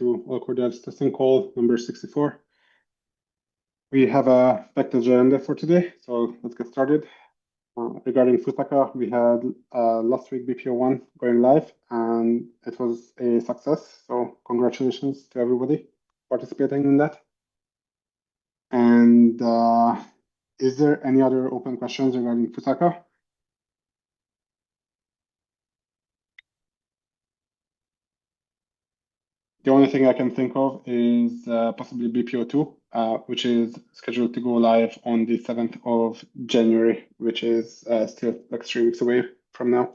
to All Core Devs testing call number 64. We have a packed agenda for today, so let's get started. Regarding Fusaka, we had last week BPO1 going live, and it was a success. So congratulations to everybody participating in that. And is there any other open questions regarding Fusaka? The only thing I can think of is possibly BPO2, which is scheduled to go live on the 7th of January, which is still like 3 weeks away from now.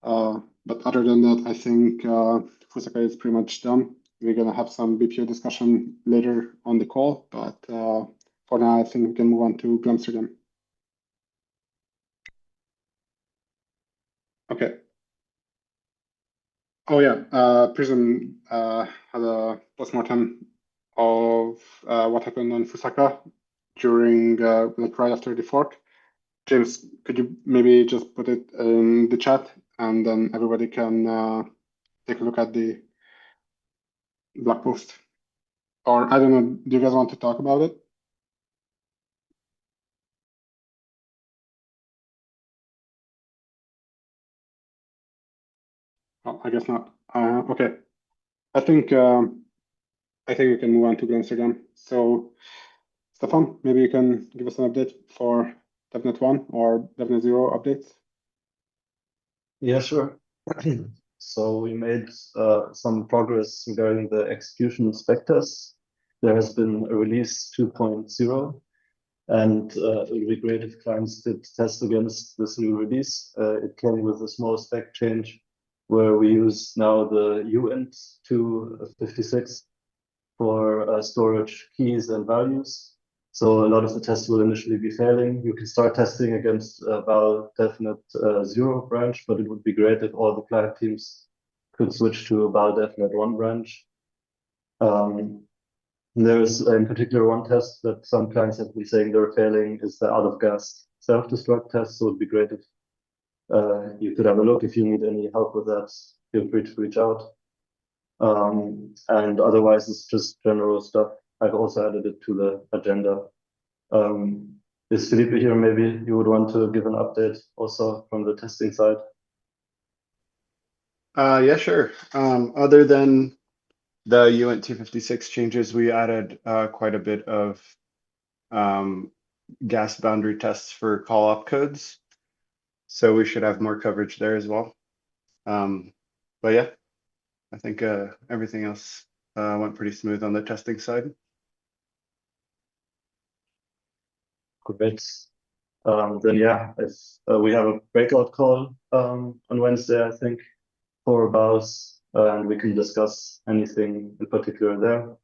But other than that, I think Fusaka is pretty much done. We're going to have some BPO discussion later on the call, but for now, I think we can move on to Glamsterdam. Okay. Oh yeah, Prism had a postmortem of what happened on Fusaka during like right after the fork. James, could you maybe just put it in the chat, and then everybody can take a look at the blog post? Or I don't know, do you guys want to talk about it? Oh, I guess not. Okay, I think we can move on to Amsterdam. So, Stefan, maybe you can give us an update for DevNet 1 or DevNet 0 updates. Yeah, sure. So we made some progress regarding the execution inspectors. There has been a release 2.0, and it would be great if clients did test against this new release. It came with a small spec change where we use now the uint 256 for storage keys and values. So a lot of the tests will initially be failing. You can start testing against val definite 0 branch, but it would be great if all the client teams could switch to a val definite 1 branch. There's in particular one test that some clients have been saying they're failing is the out of gas self-destruct test. So it'd be great if you could have a look. If you need any help with that, feel free to reach out. And otherwise, it's just general stuff. I've also added it to the agenda. Is Felipe here? Maybe you would want to give an update also from the testing side. Yeah, sure. Other than the uint 256 changes, we added quite a bit of gas boundary tests for call-up codes. So we should have more coverage there as well. But yeah, I think everything else went pretty smooth on the testing side. Great. Then yeah, we have a breakout call on Wednesday, I think, for BAUs, and we can discuss anything in particular there.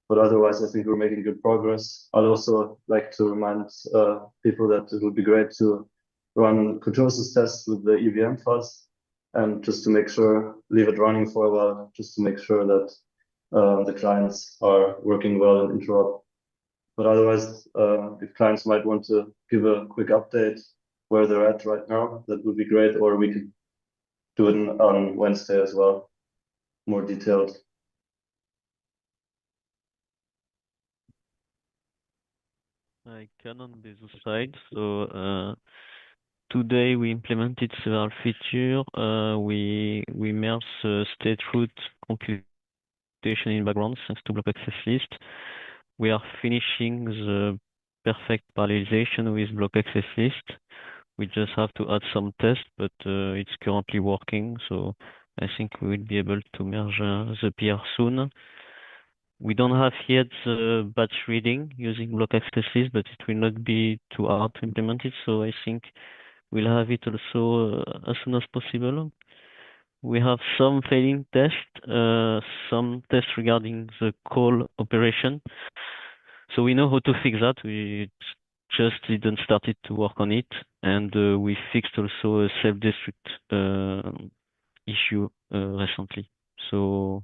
But otherwise, I think we're making good progress. I'd also like to remind people that it would be great to run controls tests with the EVM fuzz, and just to make sure, leave it running for a while, just to make sure that the clients are working well and interrupt. But otherwise, if clients might want to give a quick update where they're at right now, that would be great, or we could do it on Wednesday as well, more detailed. I can on Bezos side. So today we implemented several features. We merged state root computation in background thanks to block access list. We are finishing the perfect parallelization with block access list. We just have to add some tests, but it's currently working. So I think we will be able to merge the PR soon. We don't have yet the batch reading using block access list, but it will not be too hard to implement it. So I think we'll have it also as soon as possible. We have some failing tests, some tests regarding the call operation. So we know how to fix that. We just didn't start it to work on it. And we fixed also a self-destruct issue recently. So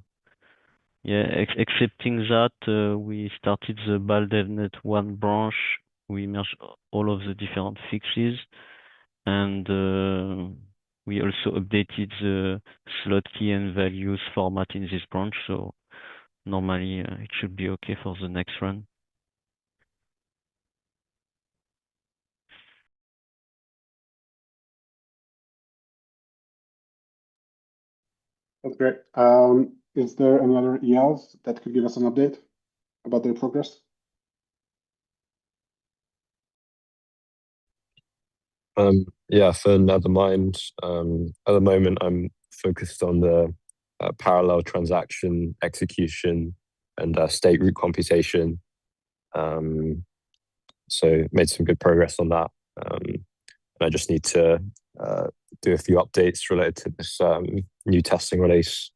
yeah, excepting that, we started the BalDevNet 1 branch. We merged all of the different fixes, and we also updated the slot key and values format in this branch. So normally it should be okay for the next run. That's great. Is there any other ELs that could give us an update about their progress? Yeah, for Nethermind, at the moment I'm focused on the parallel transaction execution and state root computation. So made some good progress on that. And I just need to do a few updates related to this new testing release.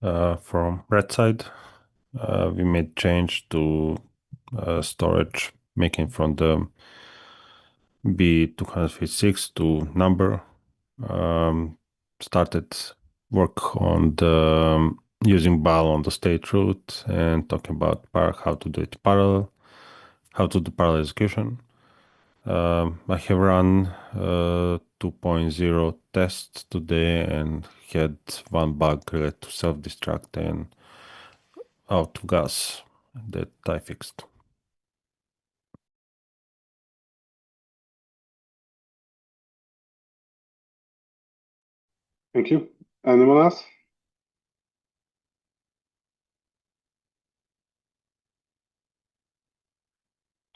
From red side, we made change to storage, making from the B256 to number. Started work on the using BAL on the state root and talking about how to do it parallel, how to do parallel execution. I have run 2.0 tests today and had one bug related to self-destruct and out to gas that I fixed. Thank you. Anyone else?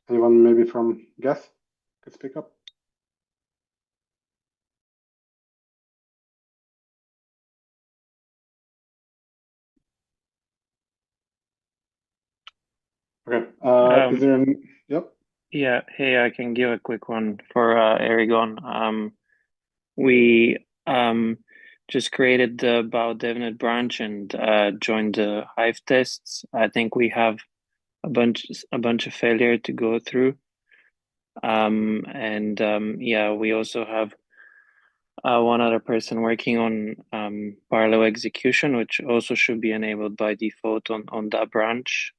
Anyone maybe from Gas could speak up? Okay. Is there any? Yep. Yeah, hey, I can give a quick one for Aragon. We just created the BioDevNet branch and joined the Hive tests. I think we have a bunch of failure to go through. Yeah, we also have one other person working on parallel execution, which also should be enabled by default on that branch.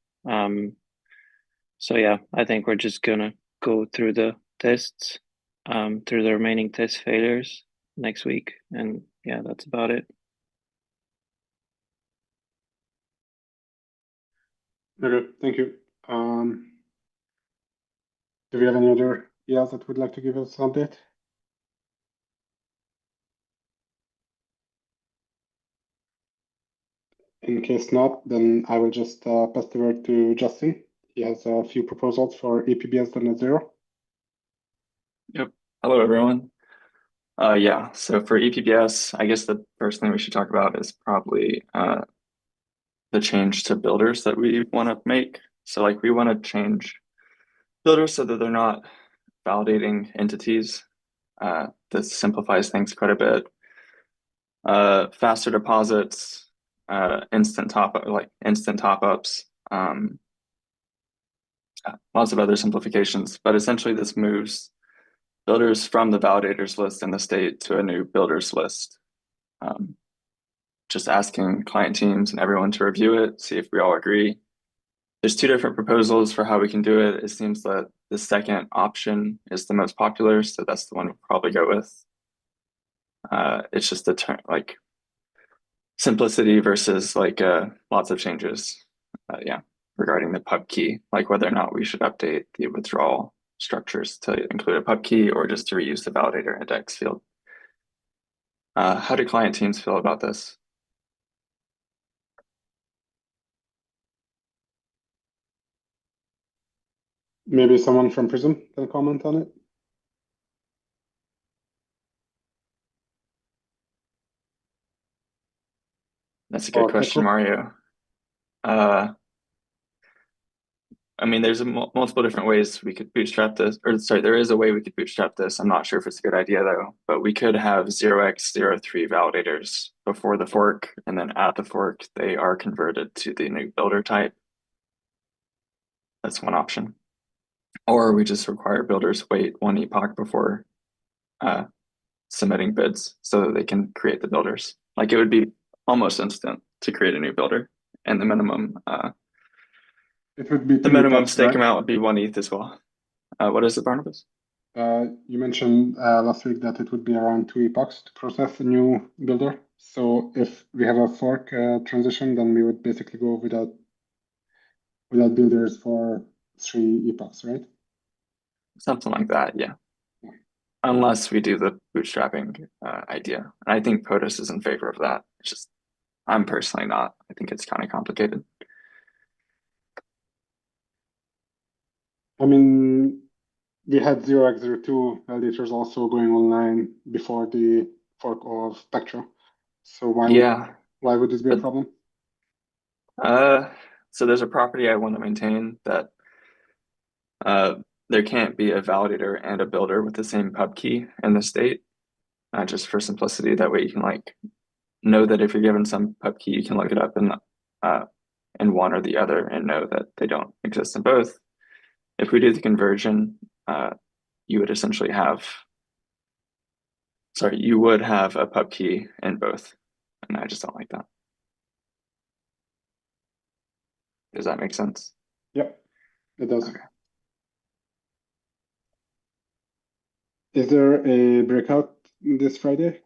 So yeah, I think we're just gonna go through the tests, through the remaining test failures next week, and yeah, that's about it. Okay, thank you. Do we have any other ELs that would like to give us an update? In case not, then I will just pass the word to Justin. He has a few proposals for APBS.NET0. Yep. Hello, everyone. Yeah, so for EPBS, I guess the first thing we should talk about is probably the change to builders that we want to make. So like we want to change builders so that they're not validating entities. This simplifies things quite a bit. Faster deposits, instant top-ups, lots of other simplifications, but essentially this moves builders from the validators list in the state to a new builders list. Just asking client teams and everyone to review it, see if we all agree. There's two different proposals for how we can do it. It seems that the second option is the most popular, so that's the one we'll probably go with. It's just a term like simplicity versus like lots of changes. Yeah, regarding the pub key, like whether or not we should update the withdrawal structures to include a pub key or just to reuse the validator index field. How do client teams feel about this? Maybe someone from Prism can comment on it. That's a good question, Mario. I mean, there's multiple different ways we could bootstrap this, or sorry, there is a way we could bootstrap this. I'm not sure if it's a good idea though, but we could have 0x03 validators before the fork, and then at the fork, they are converted to the new builder type. That's one option. Or we just require builders wait one epoch before submitting bids so that they can create the builders. Like it would be almost instant to create a new builder, and the minimum it would be the minimum epochs, stake right? amount would be 1 ETH as well. What is it, Barnabas? You mentioned last week that it would be around 2 epochs to process a new builder. So if we have a fork transition, then we would basically go without builders for 3 epochs, right? Something like that, yeah. Unless we do the bootstrapping idea. And I think POTUS is in favor of that. It's just, I'm personally not. I think it's kind of complicated. I mean, we had 0x02 validators also going online before the fork of Spectra. So why would this be a problem? So there's a property I want to maintain that there can't be a validator and a builder with the same pub key in the state, just for simplicity. That way you can like know that if you're given some pub key, you can look it up in one or the other and know that they don't exist in both. If we do the conversion, you would essentially have, you would have a pub key in both, and I just don't like that. Does that make sense? Yep, it does. Okay. Is there a breakout this Friday?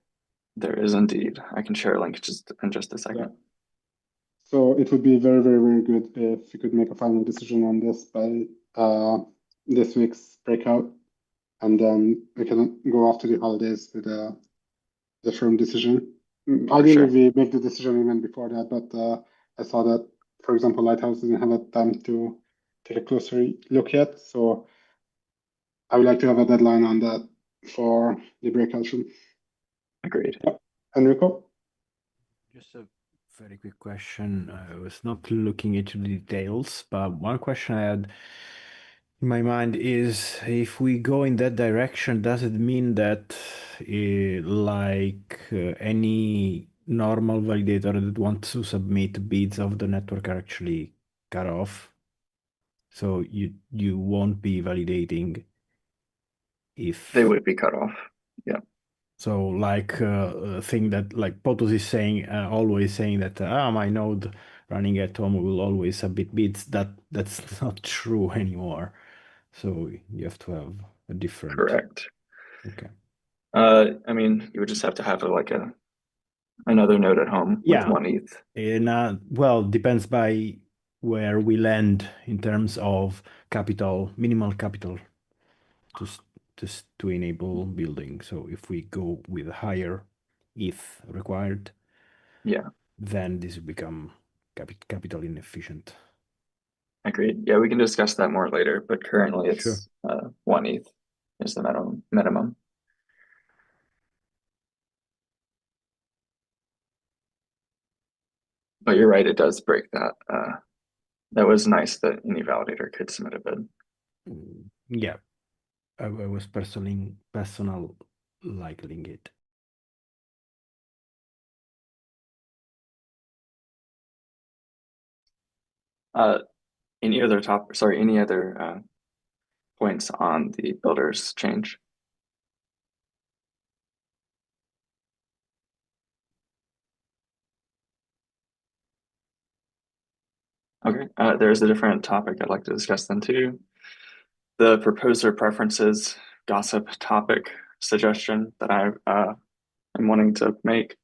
There is indeed. I can share a link in just a second. Yeah. So it would be very, very, very good if you could make a final decision on this by this week's breakout, and then we can go after the holidays with the firm decision. Ideally, sure. we make the decision even before that, but I saw that, for example, Lighthouse doesn't have a time to take a closer look yet, so I would like to have a deadline on that for the breakout room. Agreed. Yep. Enrico? Just a very quick question. I was not looking into the details, but one question I had in my mind is if we go in that direction, does it mean that any normal validator that wants to submit bids of the network are actually cut off? So you won't be validating if they would be cut off. Yeah. So like a thing that like POTUS is saying, always saying that my node running at home will always submit bids. That's not true anymore. So you have to have a different. Correct. Okay. I mean, you would just have to have another node at home with 1 ETH. And well, depends by where we land in terms of capital, minimal capital to enable building. So if we go with higher ETH required, then this will become capital inefficient. Agreed. Yeah, we can discuss that more later, but currently it's 1 ETH is the minimum. But you're right, it does break that. That was nice that any validator could submit a bid. Yeah, I was personal liking it. Any other points on the builders change? Okay, there's a different topic I'd like to discuss then too. The proposer preferences gossip topic suggestion that I am wanting to make.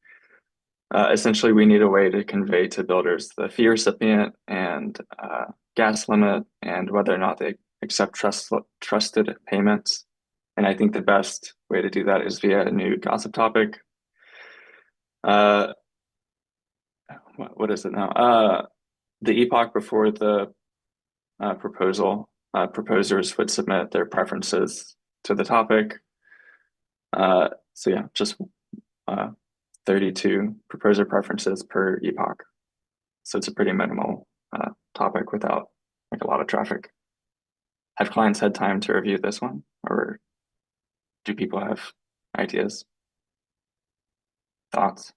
Essentially, we need a way to convey to builders the fee recipient and gas limit and whether or not they accept trusted payments. And I think the best way to do that is via a new gossip topic. What is it now? The epoch before the proposal, proposers would submit their preferences to the topic. So yeah, just 32 proposer preferences per epoch. So it's a pretty minimal topic without like a lot of traffic. Have clients had time to review this one, or do people have ideas, thoughts?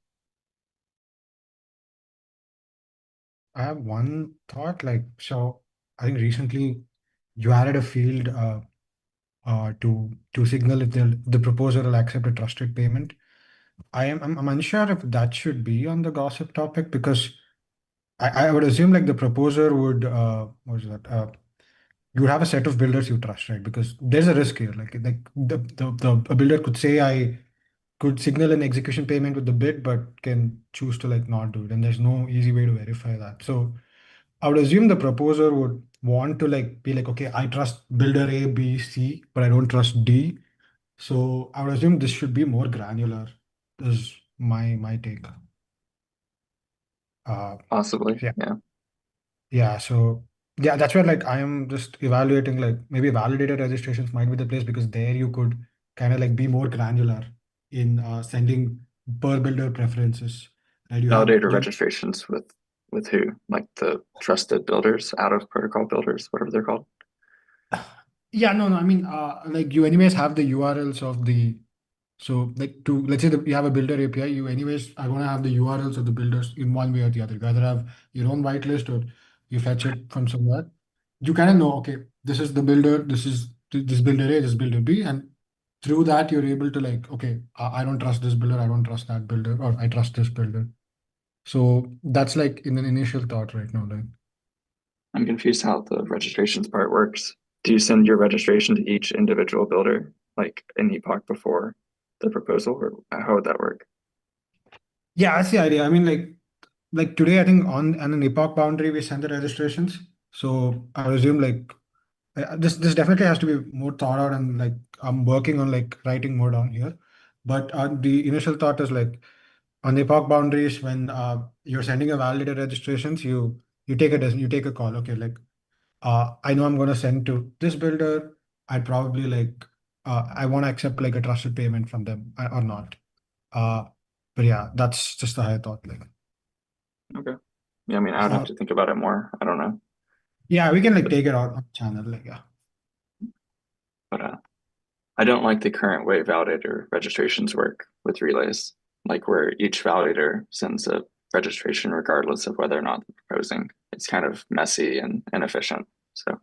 I have one thought, so I think recently you added a field to signal if the proposer will accept a trusted payment. I'm unsure if that should be on the gossip topic because I would assume like the proposer would you have a set of builders you trust, right? Because there's a risk here. Like a builder could say I could signal an execution payment with the bid, but can choose to like not do it, and there's no easy way to verify that. So I would assume the proposer would want to like be like, okay, I trust builder A, B, C, but I don't trust D. So I would assume this should be more granular. Is my take. Possibly, Yeah. yeah. Yeah. So yeah, that's where like I am just evaluating like maybe validator registrations might be the place because there you could kind of like be more granular in sending per builder preferences. Right? Validator registrations with who? Like the trusted builders, out of protocol builders, whatever they're called. Yeah, no, I mean, like you anyways have the URLs of the, so like to, let's say that you have a builder API, you anyways are going to have the URLs of the builders in one way or the other. You either have your own whitelist or you fetch it from somewhere. You kind of know, okay, this is the builder, this is this builder A, this builder B, and through that you're able to like, okay, I don't trust this builder, I don't trust that builder, or I trust this builder. So that's like in an initial thought right now, like. I'm confused how the registrations part works. Do you send your registration to each individual builder, like an epoch before the proposal, or how would that work? Yeah, that's the idea. I mean, like today, I think on an epoch boundary, we send the registrations. So I assume like this definitely has to be more thought out, and like I'm working on like writing more down here. But the initial thought is like on the epoch boundaries, when you're sending a validator registrations, you take a decision, you take a call. Okay, like I know I'm going to send to this builder. I'd probably like I want to accept like a trusted payment from them or not. Uh, but yeah, that's just the high thought. Like, Okay. Yeah, I mean, I'd have to think about it more. I don't know. yeah, we can like take it out on channel. Like, yeah. But I don't like the current way validator registrations work with relays, like where each validator sends a registration regardless of whether or not they're proposing. It's kind of messy and inefficient. So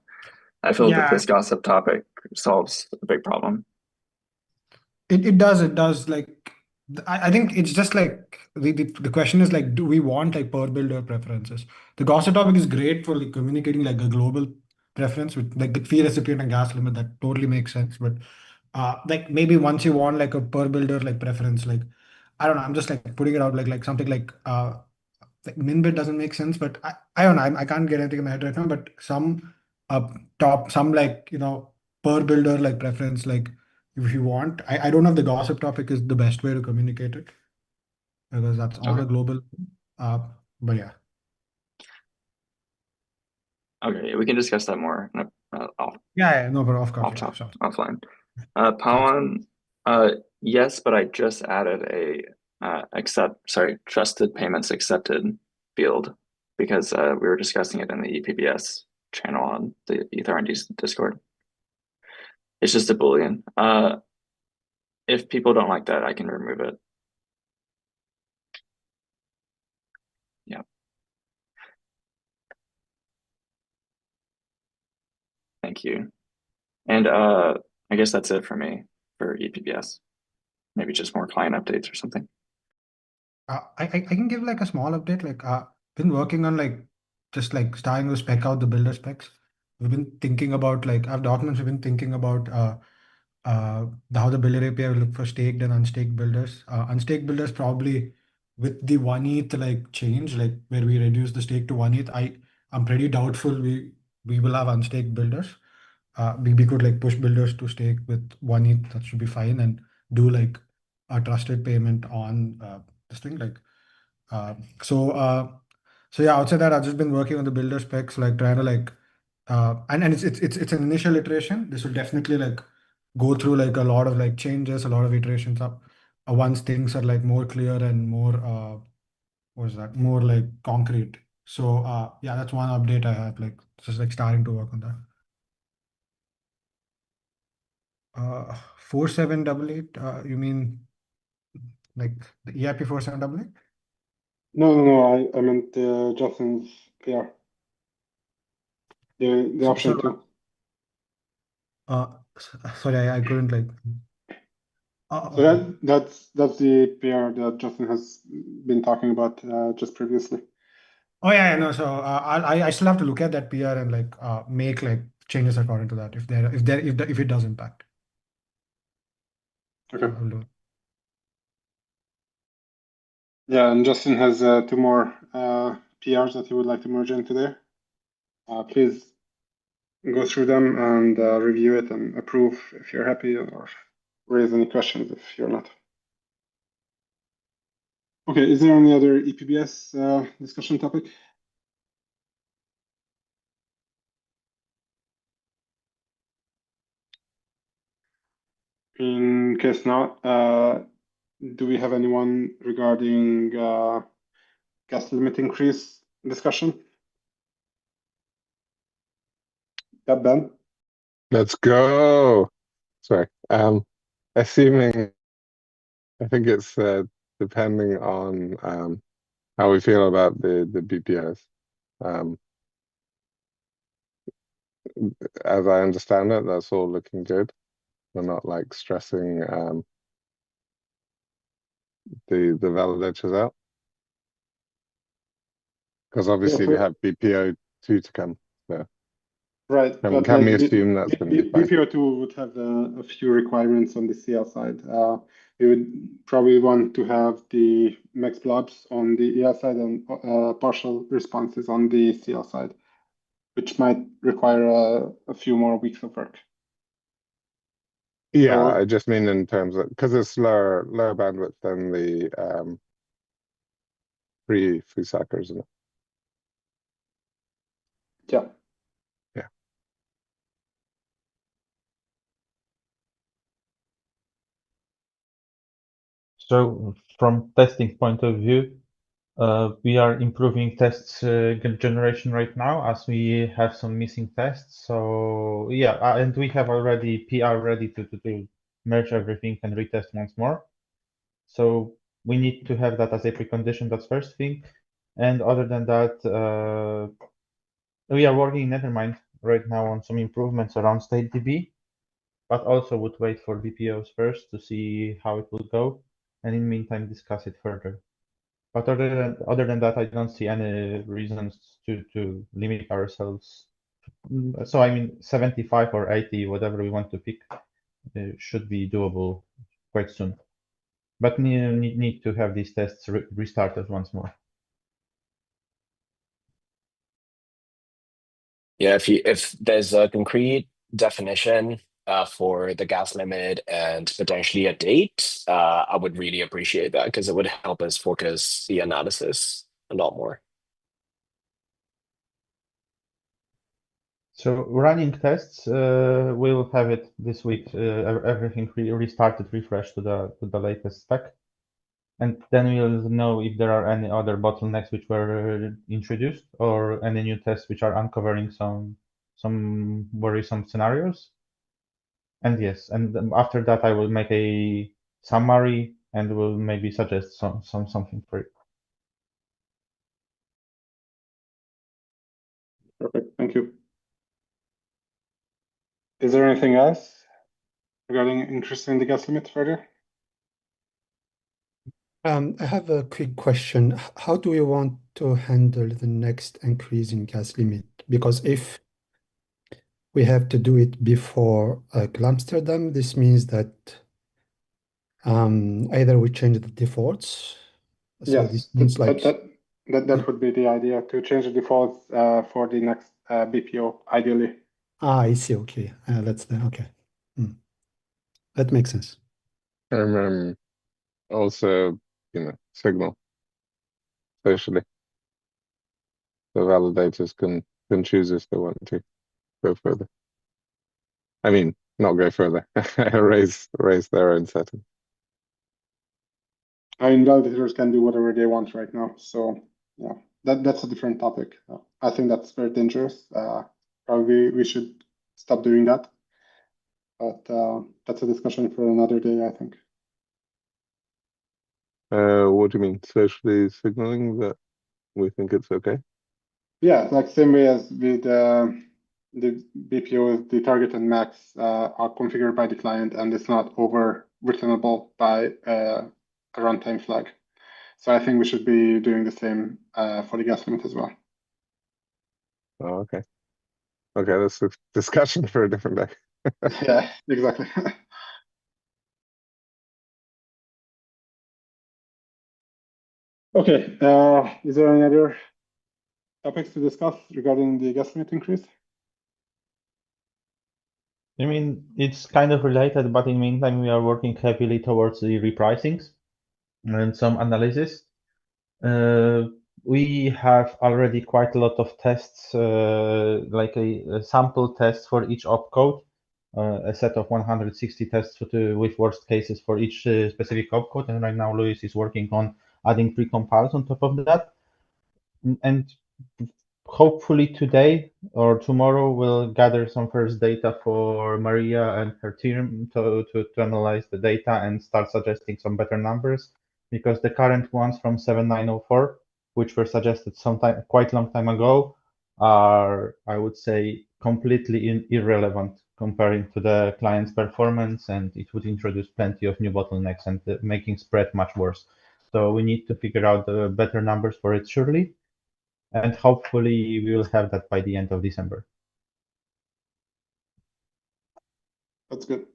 I feel that Yeah, this gossip topic solves a big problem. it does like I think it's just like the question is like, do we want like per builder preferences? The gossip topic is great for like communicating like a global preference with like the fee recipient and gas limit. That totally makes sense. But like maybe once you want like a per builder like preference, like I don't know, I'm just like putting it out like something like min bid doesn't make sense, but I don't know, I can't get anything in my head right now. But some some like per builder like preference, like if you want, I don't know if the gossip topic is the best way to communicate it because that's on a global. Uh, but yeah, Okay, we can discuss that more yeah, no, but of course, off yeah, top, sure. offline. Pawan, yes, but I just added a trusted payments accepted field because we were discussing it in the EPBS channel on the EtherND's Discord. It's just a Boolean. If people don't like that, I can remove it. Yeah. Thank you. And I guess that's it for me for EPBS. Maybe just more client updates or something. I can give like a small update. Like been working on like just like starting to spec out the builder specs. We've been thinking about like our documents. We've been thinking about how the builder API will look for staked and unstaked builders. Unstaked builders probably with the 1 ETH like change, like where we reduce the stake to 1 ETH. I'm pretty doubtful we will have unstaked builders. We could like push builders to stake with 1 ETH. That should be fine, and do like a trusted payment on this thing like uh, so uh, so yeah, outside that I've just been working on the builder specs, like trying to like and it's an initial iteration. This will definitely like go through like a lot of like changes, a lot of iterations up once things are like more clear and more what's that, more like concrete. So yeah, that's one update I have, like just like starting to work on that. 4788, you mean like the EIP 4788? No, I meant Justin's PR. The option 2. Sorry, I couldn't like. So that's the PR that Justin has been talking about just previously. Oh yeah, no. So I still have to look at that PR and like make like changes according to that if it does impact. Okay. We'll do it. Yeah, and Justin has 2 more PRs that he would like to merge in today. Please go through them and review it and approve if you're happy, or raise any questions if you're not. Okay, is there any other EPBS discussion topic? In case not, do we have anyone regarding gas limit increase discussion? Yeah, Ben? Let's go. Sorry. Assuming, I think it's depending on how we feel about the BPOs. As I understand it, that's all looking good. We're not like stressing the validators out, because obviously we have BPO 2 to come. So Right, but can like we assume that's going to be fine? BPO2 would have a few requirements on the CL side. We would probably want to have the max blobs on the EL side and partial responses on the CL side, which might require a few more weeks of work. Yeah, So, I just mean in terms of, because it's lower bandwidth than the pre-Fusaka, isn't it? yeah. Yeah. So from testing point of view, we are improving tests generation right now as we have some missing tests. So yeah, and we have already PR ready to merge everything and retest once more. So we need to have that as a precondition. That's first thing. And other than that, we are working in Nethermind right now on some improvements around StateDB, but also would wait for BPOs first to see how it will go, and in the meantime discuss it further. But other than that, I don't see any reasons to limit ourselves. So I mean, 75 or 80, whatever we want to pick, should be doable quite soon. But need to have these tests restarted once more. Yeah, if there's a concrete definition for the gas limit and potentially a date, I would really appreciate that, because it would help us focus the analysis a lot more. So running tests, we'll have it this week. Everything restarted, refreshed to the latest spec, and then we'll know if there are any other bottlenecks which were introduced, or any new tests which are uncovering some worrisome scenarios. And yes, and after that I will make a summary and will maybe suggest something for it. Perfect, thank you. Is there anything else regarding increasing the gas limit further? I have a quick question. How do we want to handle the next increase in gas limit? Because if we have to do it before Amsterdam, this means that either we change the defaults. So Yes, this means like that would be the idea, to change the defaults for the next BPO, ideally. I see. Okay, that's the okay. That makes sense. And also, signal socially. The validators can choose if they want to go further. I mean, not go further, raise their own setting. I mean, validators can do whatever they want right now, so yeah, that's a different topic. I think that's very dangerous. Probably we should stop doing that, but that's a discussion for another day, I think. What do you mean, socially signaling that we think it's okay? Yeah, like same way as with the BPO, the target and max are configured by the client, and it's not overwrittenable by a runtime flag. So I think we should be doing the same for the gas limit as well. Oh, okay. Okay, that's a discussion for a different day. Yeah, exactly. Okay, is there any other topics to discuss regarding the gas limit increase? I mean, it's kind of related, but in the meantime, we are working heavily towards the repricings and some analysis. We have already quite a lot of tests, like a sample test for each opcode, a set of 160 tests with worst cases for each specific opcode. And right now, Luis is working on adding pre-compilers on top of that. And hopefully today or tomorrow, we'll gather some first data for Maria and her team to analyze the data and start suggesting some better numbers, because the current ones from 7904, which were suggested quite long time ago, are, I would say, completely irrelevant comparing to the client's performance, and it would introduce plenty of new bottlenecks and making spread much worse. So we need to figure out the better numbers for it surely, and hopefully we will have that by the end of December. That's good.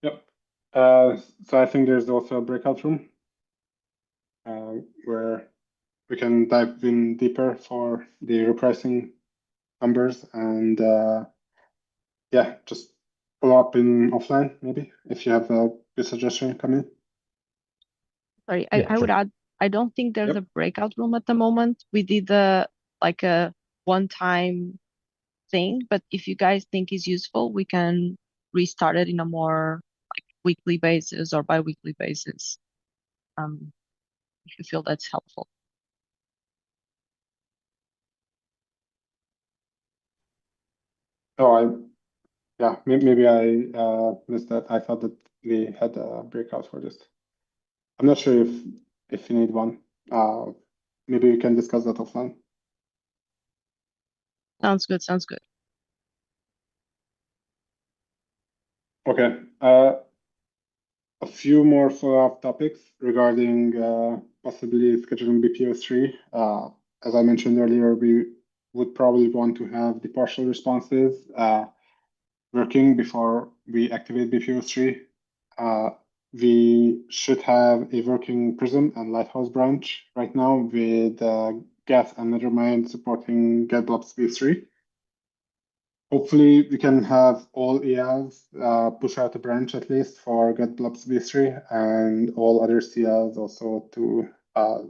Yep. So I think there's also a breakout room where we can dive in deeper for the repricing numbers and yeah, just follow up in offline maybe if you have a good suggestion come in. Sorry, Yeah, I would sure. add, I don't think there's Yep. a breakout room at the moment. We did a one-time thing, but if you guys think is useful, we can restart it in a more like weekly basis or bi-weekly basis. If you feel that's helpful. Oh, yeah, maybe I missed that. I thought that we had a breakout for this. I'm not sure if you need one. Maybe we can discuss that offline. Sounds good. Sounds good. Okay. A few more follow-up topics regarding possibly scheduling BPO3. As I mentioned earlier, we would probably want to have the partial responses working before we activate BPO3. We should have a working Prism and Lighthouse branch right now with Gas and Nethermind supporting GetBlobs v3. Hopefully, we can have all ELs push out a branch at least for GetBlobs v3 and all other CLs also to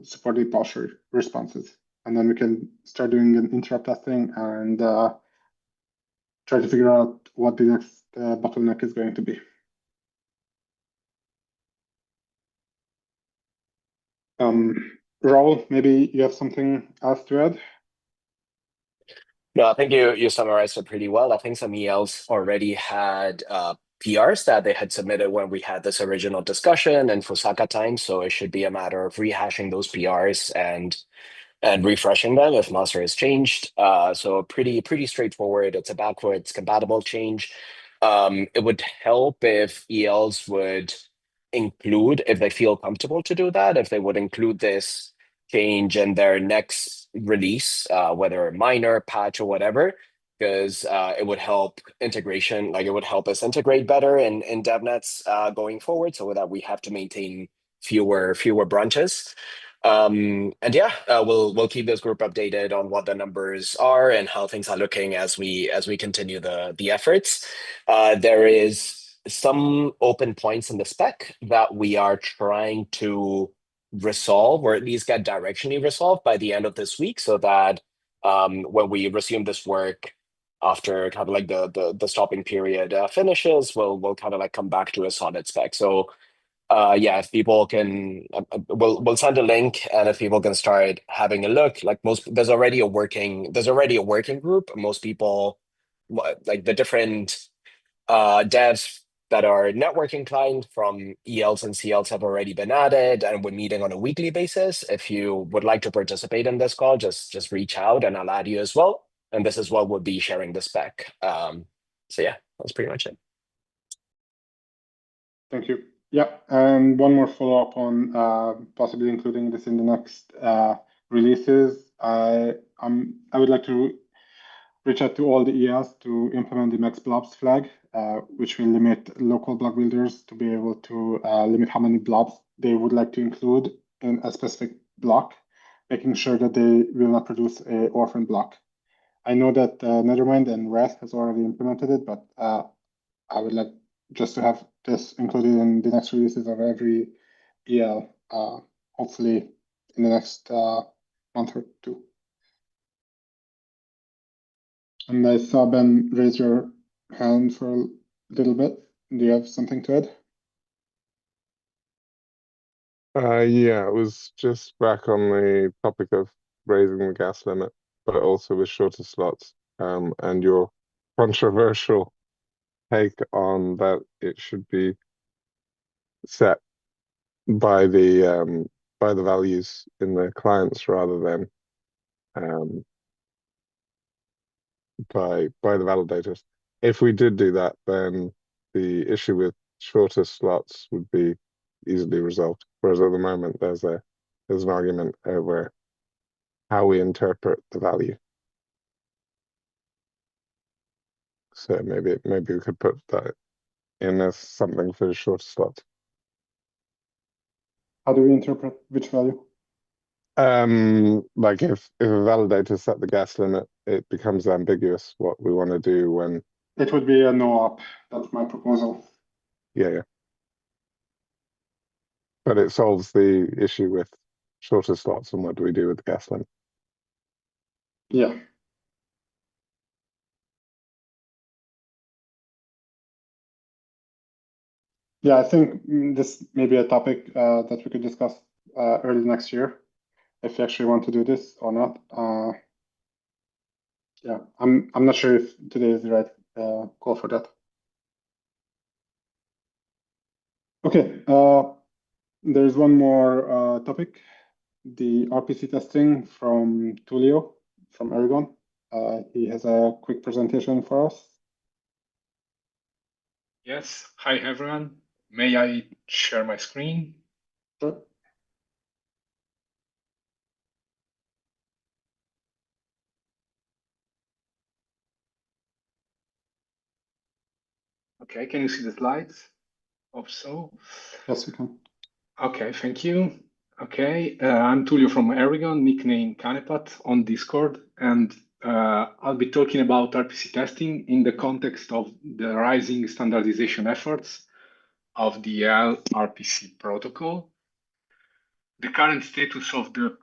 support the partial responses. And then we can start doing an interrupt testing and try to figure out what the next bottleneck is going to be. Raul, maybe you have something else to add? No, I think you summarized it pretty well. I think some ELs already had PRs that they had submitted when we had this original discussion and Fusaka time, so it should be a matter of rehashing those PRs and refreshing them if master has changed. So pretty straightforward. It's a backwards compatible change. It would help if ELs would include, if they feel comfortable to do that, if they would include this change in their next release, whether minor, patch, or whatever, because it would help integration, like it would help us integrate better in DevNets going forward, so that we have to maintain fewer branches. And yeah, we'll keep this group updated on what the numbers are and how things are looking as we continue the efforts. There is some open points in the spec that we are trying to resolve, or at least get directionally resolved by the end of this week, so that when we resume this work after kind of like the stopping period finishes, we'll kind of like come back to a solid spec. So yeah, if people can, we'll send a link, and if people can start having a look, like there's already a working group. Most people, like the different devs that are networking client from ELs and CLs have already been added, and we're meeting on a weekly basis. If you would like to participate in this call, just reach out and I'll add you as well. And this is what we'll be sharing the spec. So yeah, that's pretty much it. Thank you. Yeah, and one more follow-up on possibly including this in the next releases. I would like to reach out to all the ELs to implement the max blobs flag, which will limit local block builders to be able to limit how many blobs they would like to include in a specific block, making sure that they will not produce a orphan block. I know that Nethermind and Wrath has already implemented it, but I would like just to have this included in the next releases of every EL, hopefully in the next month or two. And I saw Ben raise your hand for a little bit. Do you have something to add? Yeah, it was just back on the topic of raising the gas limit, but also with shorter slots, and your controversial take on that it should be set by the values in the clients rather than by the validators. If we did do that, then the issue with shorter slots would be easily resolved. Whereas at the moment, there's an argument over how we interpret the value. So maybe we could put that in as something for the shorter slots. How do we interpret which value? Like if a validator set the gas limit, it becomes ambiguous what we want to do when. It would be a no op. That's my proposal. Yeah. But it solves the issue with shorter slots and what do we do with the gas limit? Yeah. Yeah, I think this may be a topic that we could discuss early next year, if you actually want to do this or not. Yeah, I'm not sure if today is the right call for that. Okay, there's one more topic, the RPC testing from Tulio from Aragon. He has a quick presentation for us. Yes, hi everyone. May I share my screen? Sure. Okay, can you see the slides? Hope so. Yes, we can. Okay, thank you. Okay, I'm Tulio from Aragon, nickname Canepat on Discord, and I'll be talking about RPC testing in the context of the rising standardization efforts of the RPC protocol. The current status of the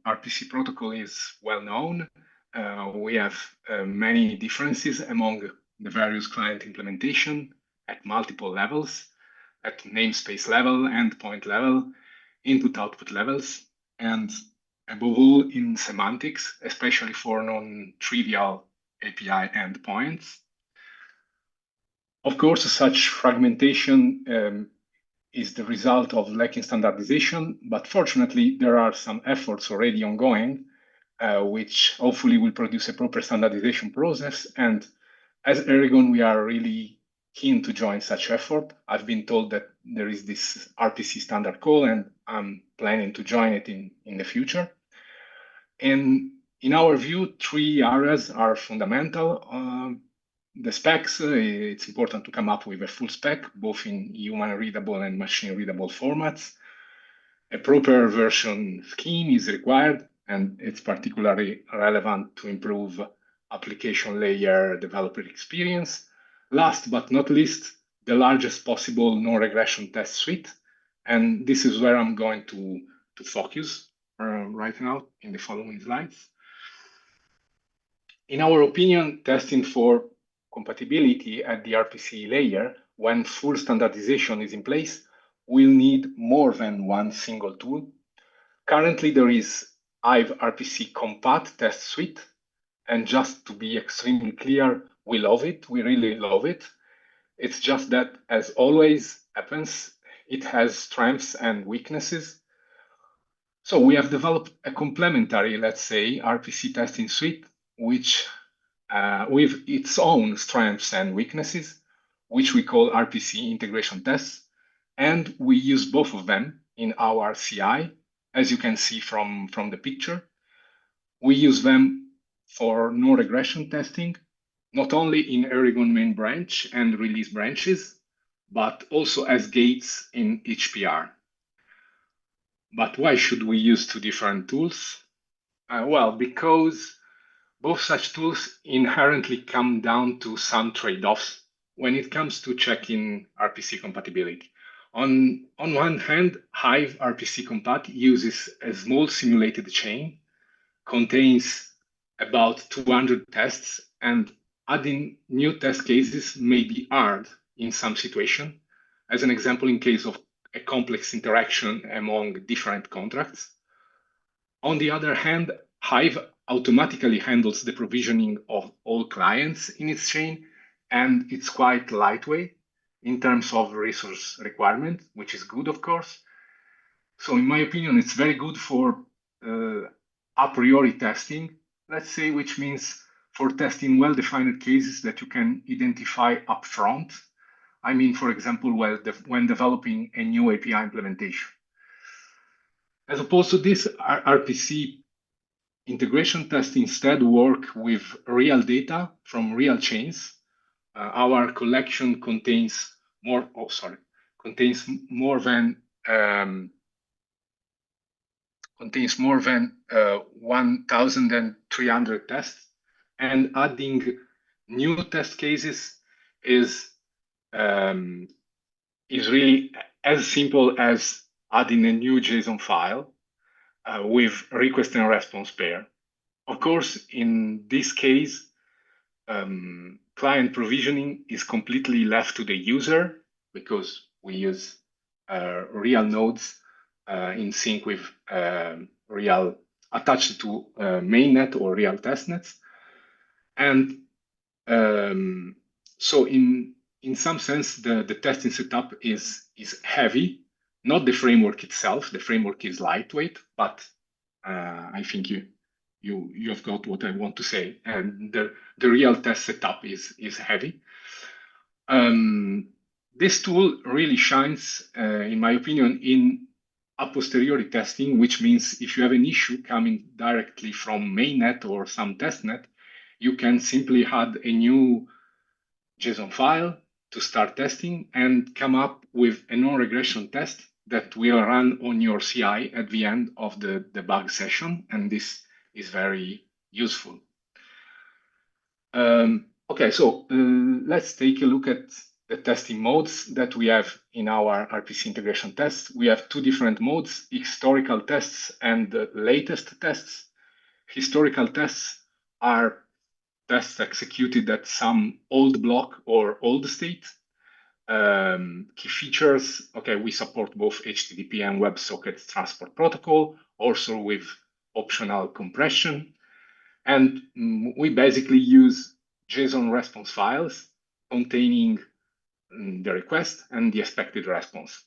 RPC protocol is well known. We have many differences among the various client implementation at multiple levels, at namespace level, endpoint level, input-output levels, and above all in semantics, especially for non-trivial API endpoints. Of course, such fragmentation is the result of lacking standardization, but fortunately, there are some efforts already ongoing, which hopefully will produce a proper standardization process. And as Aragon, we are really keen to join such effort. I've been told that there is this RPC standard call, and I'm planning to join it in the future. And in our view, three areas are fundamental. The specs, it's important to come up with a full spec, both in human readable and machine readable formats. A proper version scheme is required, and it's particularly relevant to improve application layer developer experience. Last but not least, the largest possible no-regression test suite. And this is where I'm going to focus right now in the following slides. In our opinion, testing for compatibility at the RPC layer, when full standardization is in place, will need more than one single tool. Currently, there is IVE RPC Compat test suite. And just to be extremely clear, we love it. We really love it. It's just that, as always happens, it has strengths and weaknesses. So we have developed a complementary, let's say, RPC testing suite, which with its own strengths and weaknesses, which we call RPC integration tests. And we use both of them in our CI, as you can see from the picture. we use them for no regression testing, not only in Aragon main branch and release branches, but also as gates in each PR. But why should we use two different tools? Well, because both such tools inherently come down to some trade-offs when it comes to checking RPC compatibility. On one hand, Hive RPC compat uses a small simulated chain, contains about 200 tests, and adding new test cases may be hard in some situation. As an example, in case of a complex interaction among different contracts. On the other hand, Hive automatically handles the provisioning of all clients in its chain, and it's quite lightweight in terms of resource requirement, which is good, of course. So in my opinion, it's very good for a priori testing, let's say, which means for testing well-defined cases that you can identify upfront. I mean, for example, when developing a new API implementation. As opposed to this, RPC integration tests instead work with real data from real chains. Our collection contains more than 1,300 tests, and adding new test cases is really as simple as adding a new JSON file with request and response pair. Of course, in this case, client provisioning is completely left to the user because we use real nodes in sync with real attached to mainnet or real testnets. And so in some sense, the testing setup is heavy, not the framework itself. The framework is lightweight, but I think you've got what I want to say. And the real test setup is heavy. This tool really shines, in my opinion, in a posteriori testing, which means if you have an issue coming directly from mainnet or some testnet, you can simply add a new JSON file to start testing and come up with a non-regression test that will run on your CI at the end of the debug session. And this is very useful. Okay, so let's take a look at the testing modes that we have in our RPC integration tests. We have two different modes, historical tests and the latest tests. Historical tests are tests executed at some old block or old state. Key features, okay, we support both HTTP and WebSocket transport protocol, also with optional compression. And we basically use JSON response files containing the request and the expected response.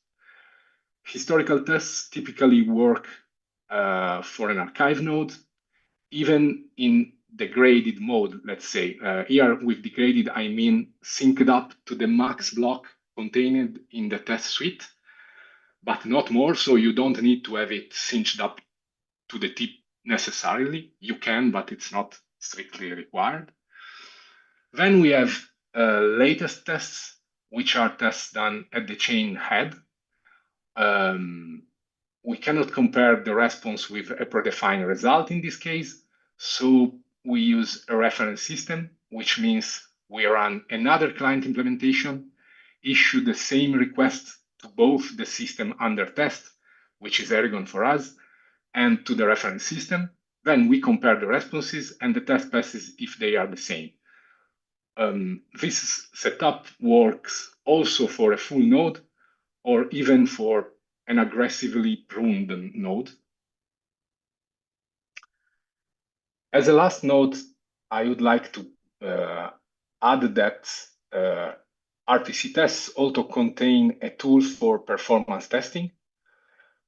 Historical tests typically work for an archive node, even in degraded mode, let's say. Here with degraded, I mean synced up to the max block contained in the test suite, but not more. So you don't need to have it synced up to the tip necessarily. You can, but it's not strictly required. Then we have latest tests, which are tests done at the chain head. We cannot compare the response with a predefined result in this case. So we use a reference system, which means we run another client implementation, issue the same request to both the system under test, which is Aragon for us, and to the reference system. Then we compare the responses and the test passes if they are the same. This setup works also for a full node or even for an aggressively pruned node. As a last note, I would like to add that RPC tests also contain a tool for performance testing.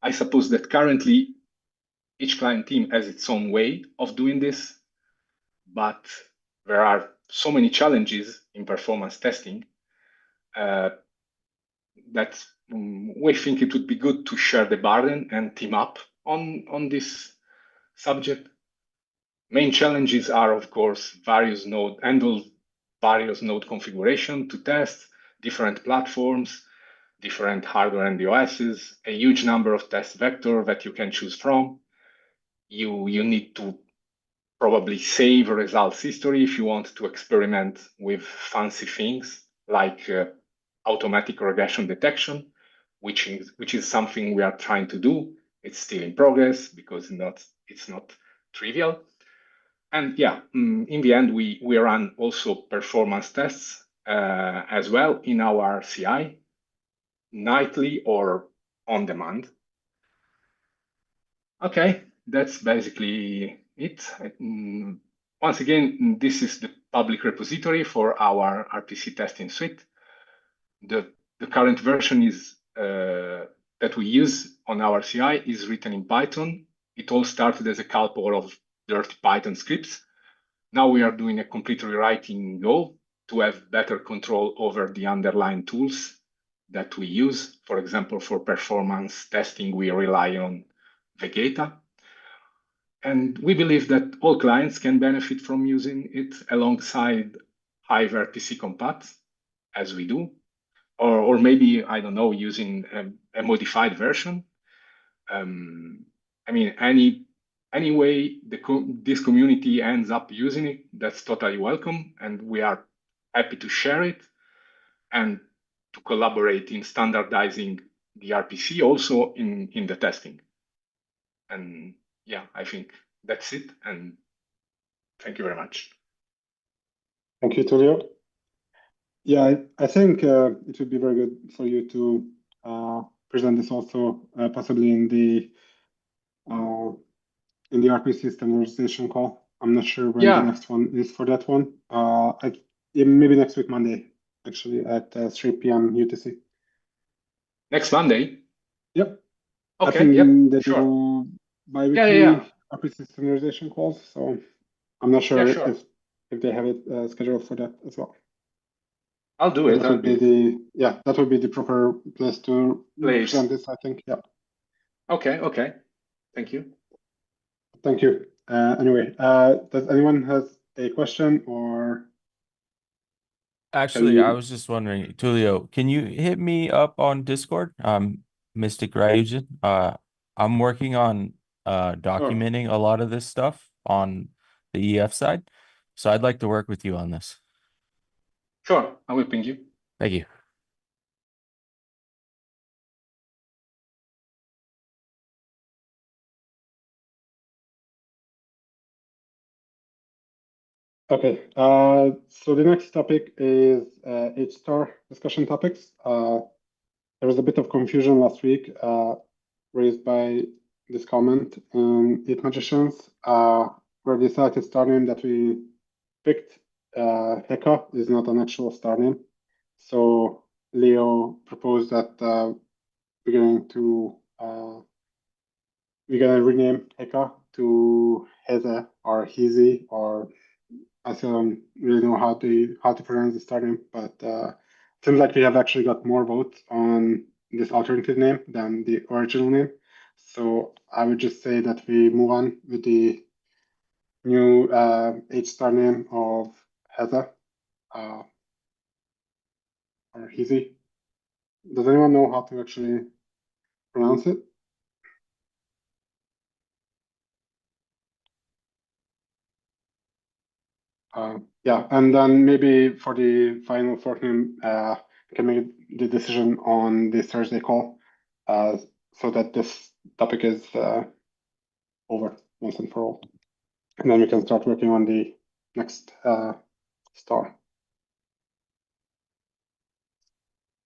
I suppose that currently each client team has its own way of doing this, but there are so many challenges in performance testing that we think it would be good to share the burden and team up on this subject. Main challenges are, of course, various node configuration to test, different platforms, different hardware and OSs, a huge number of test vector that you can choose from. You need to probably save results history if you want to experiment with fancy things like automatic regression detection, which is something we are trying to do. It's still in progress because it's not trivial. And yeah, in the end, we run also performance tests as well in our CI, nightly or on demand. Okay, that's basically it. Once again, this is the public repository for our RPC testing suite. The current version is that we use on our CI is written in Python. It all started as a couple of dirty Python scripts. Now we are doing a complete rewrite in Go to have better control over the underlying tools that we use. For example, for performance testing, we rely on Vegeta. And we believe that all clients can benefit from using it alongside Hive RPC compat, as we do, or maybe, I don't know, using a modified version. I mean, any way this community ends up using it, that's totally welcome, and we are happy to share it and to collaborate in standardizing the RPC also in the testing. And yeah, I think that's it, and thank you very much. Thank you, Tullio. Yeah, I think it would be very good for you to present this also possibly in the RPC standardization call. I'm not sure when the next one is for that one. Maybe next week, Monday, actually, at 3 p.m. UTC. Next Monday? Yep. Okay, I think yep, they sure. do bi-weekly RPC standardization calls, so I'm not sure if they have it scheduled for that as well. I'll do it. That would be that would be the proper place to present this, I think. Yeah. Okay. Thank you. Thank you. Anyway, does anyone has a question or? Actually, I was just wondering, Tullio, can you hit me up on Discord? Mystic Ryujin. I'm working on documenting a lot of this stuff on the EF side, so I'd like to work with you on this. Sure, I will ping you. Thank you. Okay, so the next topic is H-star discussion topics. There was a bit of confusion last week raised by this comment in Eat Magicians, where the selected star name that we picked, Heka, is not an actual star name. So Leo proposed that we're going to rename Heka to Heze or Hizi, or I still don't really know how to pronounce the star name, but seems like we have actually got more votes on this alternative name than the original name. So I would just say that we move on with the new H-star name of Heze or Hizi. Does anyone know how to actually pronounce it? Yeah, and then maybe for the final fork name, we can make the decision on the Thursday call, so that this topic is over once and for all, and then we can start working on the next star.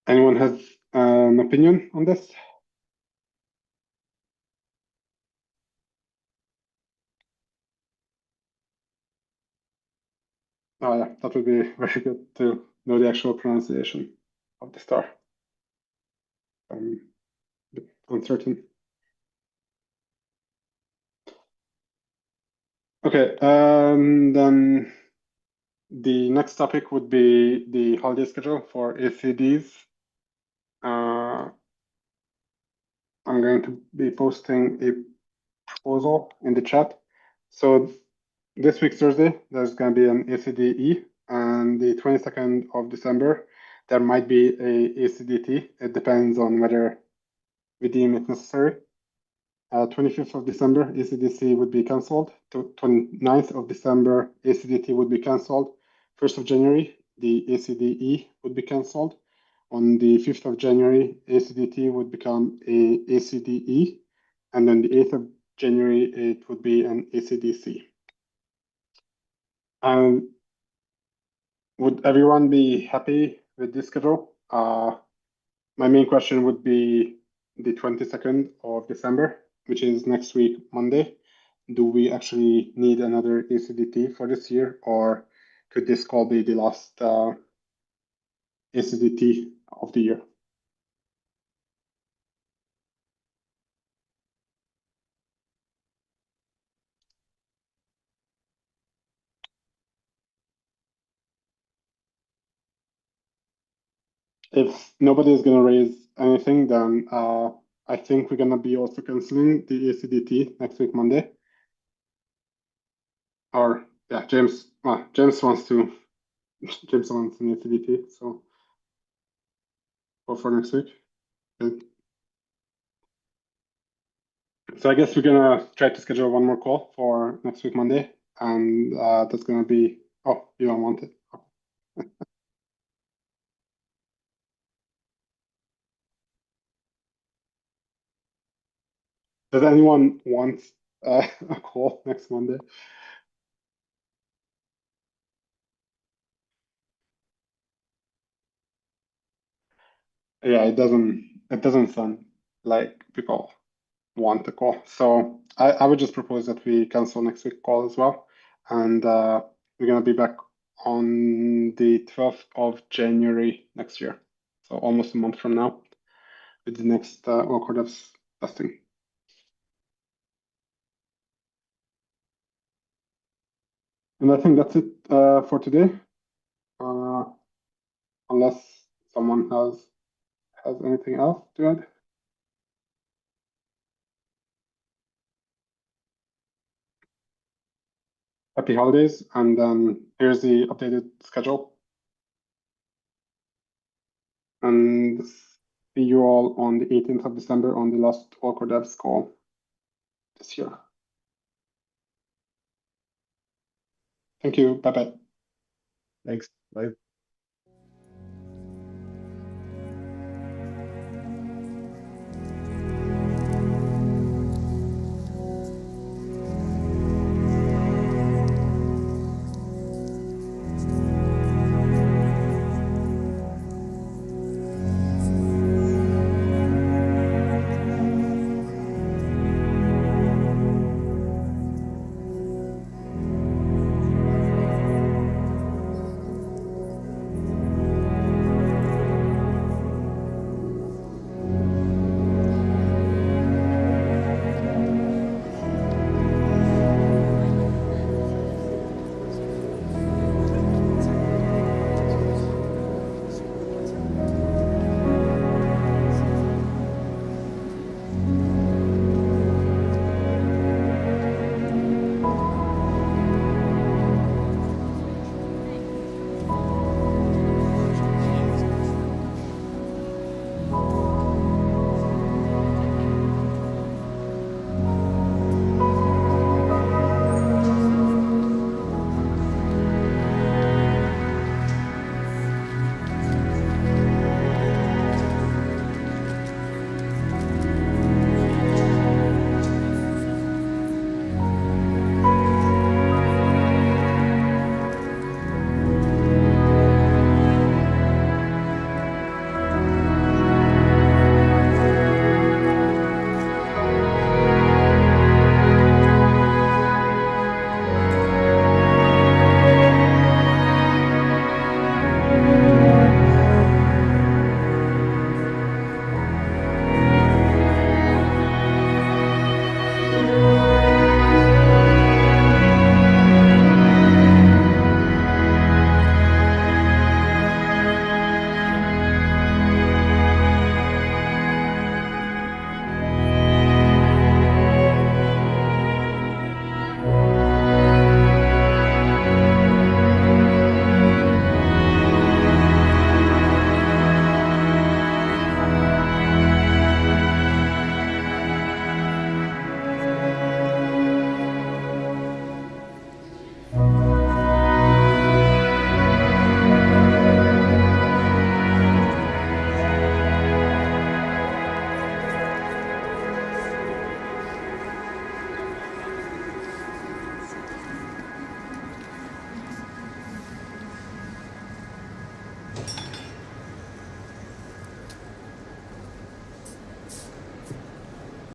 Anyone has an opinion on this? Oh yeah, that would be very good to know the actual pronunciation of the star. I'm a bit uncertain. Okay, then the next topic would be the holiday schedule for ACDs. I'm going to be posting a proposal in the chat. So this week, Thursday, there's going to be an ACDE, and the 22nd of December, there might be a ACDT. It depends on whether we deem it necessary. 25th of December, ACDC would be cancelled. 29th of December, ACDT would be cancelled. 1st of January, the ACDE would be cancelled. On the 5th of January, ACDT would become a ACDE, and on the 8th of January, it would be an ACDC. Would everyone be happy with this schedule? My main question would be the 22nd of December, which is next week, Monday. Do we actually need another ACDT for this year, or could this call be the last ACDT of the year? If nobody is going to raise anything, then I think we're going to be also canceling the ACDT next week, Monday. Or, yeah, James wants to. James wants an ACDT, so go for next week. Okay. So I guess we're gonna try to schedule one more call for next week, Monday, and that's gonna be. Oh, you don't want it. Does anyone want a call next Monday? Yeah, it doesn't sound like people want the call. So I would just propose that we cancel next week call as well, and we're gonna be back on the 12th of January next year, so almost a month from now, with the next awkward devs testing. And I think that's it for today, unless someone has anything else to add. Happy holidays, and then here's the updated schedule. And see you all on the 18th of December on the last awkward devs call this year. Thank you. Bye-bye. Thanks. Bye.